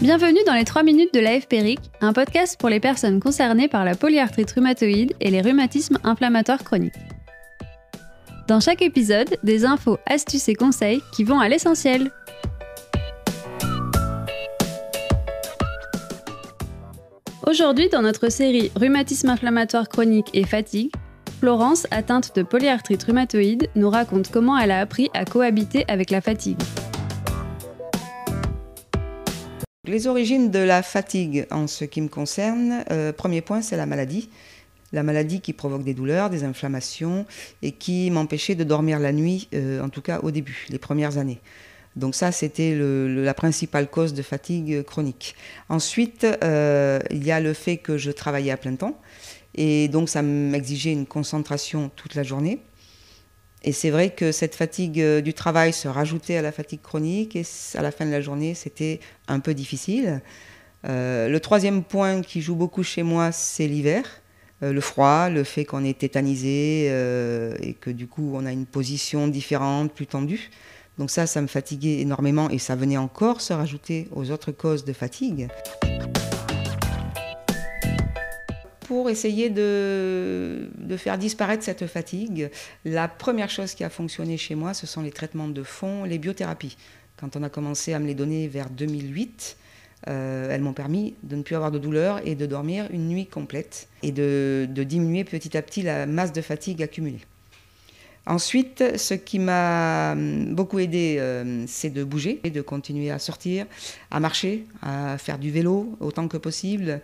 Bienvenue dans les 3 minutes de l'AFPRIC, un podcast pour les personnes concernées par la polyarthrite rhumatoïde et les rhumatismes inflammatoires chroniques. Dans chaque épisode, des infos, astuces et conseils qui vont à l'essentiel. Aujourd'hui, dans notre série Rhumatisme inflammatoire chronique et fatigue, Florence, atteinte de polyarthrite rhumatoïde, nous raconte comment elle a appris à cohabiter avec la fatigue. Les origines de la fatigue en ce qui me concerne, premier point, c'est la maladie. La maladie qui provoque des douleurs, des inflammations et qui m'empêchait de dormir la nuit, en tout cas au début, les premières années. Donc ça, c'était la principale cause de fatigue chronique. Ensuite, il y a le fait que je travaillais à plein temps et donc ça m'exigeait une concentration toute la journée. Et c'est vrai que cette fatigue du travail se rajoutait à la fatigue chronique et à la fin de la journée, c'était un peu difficile. Le troisième point qui joue beaucoup chez moi, c'est l'hiver. Le froid, le fait qu'on est tétanisé et que du coup, on a une position différente, plus tendue. Donc ça me fatiguait énormément et ça venait encore se rajouter aux autres causes de fatigue. Pour essayer de faire disparaître cette fatigue, la première chose qui a fonctionné chez moi, ce sont les traitements de fond, les biothérapies. Quand on a commencé à me les donner vers 2008, elles m'ont permis de ne plus avoir de douleur et de dormir une nuit complète et de diminuer petit à petit la masse de fatigue accumulée. Ensuite, ce qui m'a beaucoup aidé, c'est de bouger, et de continuer à sortir, à marcher, à faire du vélo autant que possible,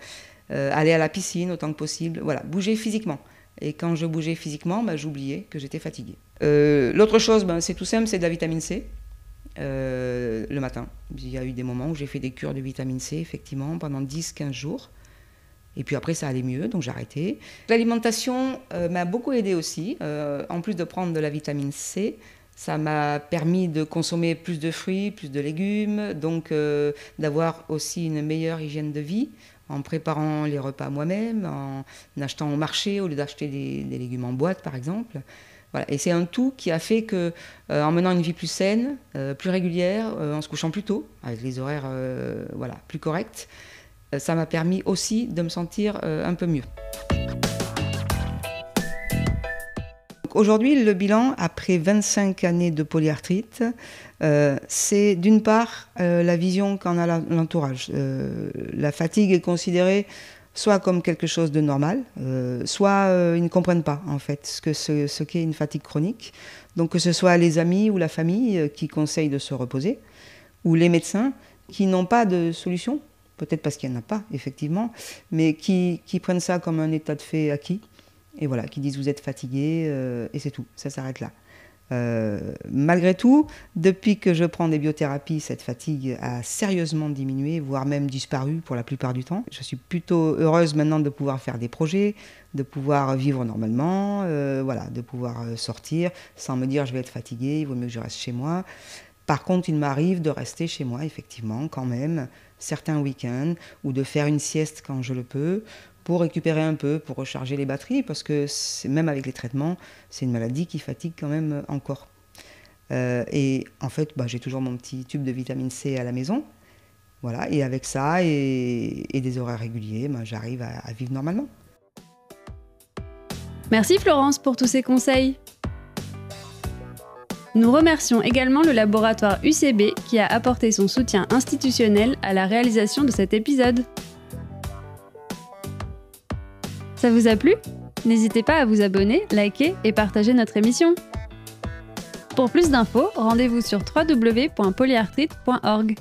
aller à la piscine autant que possible, voilà, bouger physiquement. Et quand je bougeais physiquement, j'oubliais que j'étais fatiguée. L'autre chose, c'est tout simple, c'est de la vitamine C. Le matin, il y a eu des moments où j'ai fait des cures de vitamine C, effectivement, pendant 10-15 jours. Et puis après, ça allait mieux, donc j'ai arrêté. L'alimentation m'a beaucoup aidée aussi. En plus de prendre de la vitamine C, ça m'a permis de consommer plus de fruits, plus de légumes, donc d'avoir aussi une meilleure hygiène de vie, en préparant les repas moi-même, en achetant au marché au lieu d'acheter des légumes en boîte, par exemple. Voilà. Et c'est un tout qui a fait que, en menant une vie plus saine, plus régulière, en se couchant plus tôt, avec les horaires plus corrects, ça m'a permis aussi de me sentir un peu mieux. Aujourd'hui, le bilan, après 25 années de polyarthrite, c'est d'une part la vision qu'en a l'entourage. La fatigue est considérée soit comme quelque chose de normal, soit ils ne comprennent pas en fait ce qu'est une fatigue chronique. Donc que ce soit les amis ou la famille qui conseillent de se reposer, ou les médecins qui n'ont pas de solution, peut-être parce qu'il n'y en a pas effectivement, mais qui prennent ça comme un état de fait acquis. Et voilà, qui disent vous êtes fatigué et c'est tout, ça s'arrête là. Malgré tout, depuis que je prends des biothérapies, cette fatigue a sérieusement diminué, voire même disparu pour la plupart du temps. Je suis plutôt heureuse maintenant de pouvoir faire des projets, de pouvoir vivre normalement, de pouvoir sortir sans me dire je vais être fatiguée, il vaut mieux que je reste chez moi. Par contre, il m'arrive de rester chez moi, effectivement, quand même, certains week-ends, ou de faire une sieste quand je le peux, pour récupérer un peu, pour recharger les batteries, parce que même avec les traitements, c'est une maladie qui fatigue quand même encore. Et en fait, j'ai toujours mon petit tube de vitamine C à la maison. Voilà, et avec ça et des horaires réguliers, j'arrive à vivre normalement. Merci Florence pour tous ces conseils. Nous remercions également le laboratoire UCB qui a apporté son soutien institutionnel à la réalisation de cet épisode. Ça vous a plu ? N'hésitez pas à vous abonner, liker et partager notre émission. Pour plus d'infos, rendez-vous sur www.polyarthrite.org.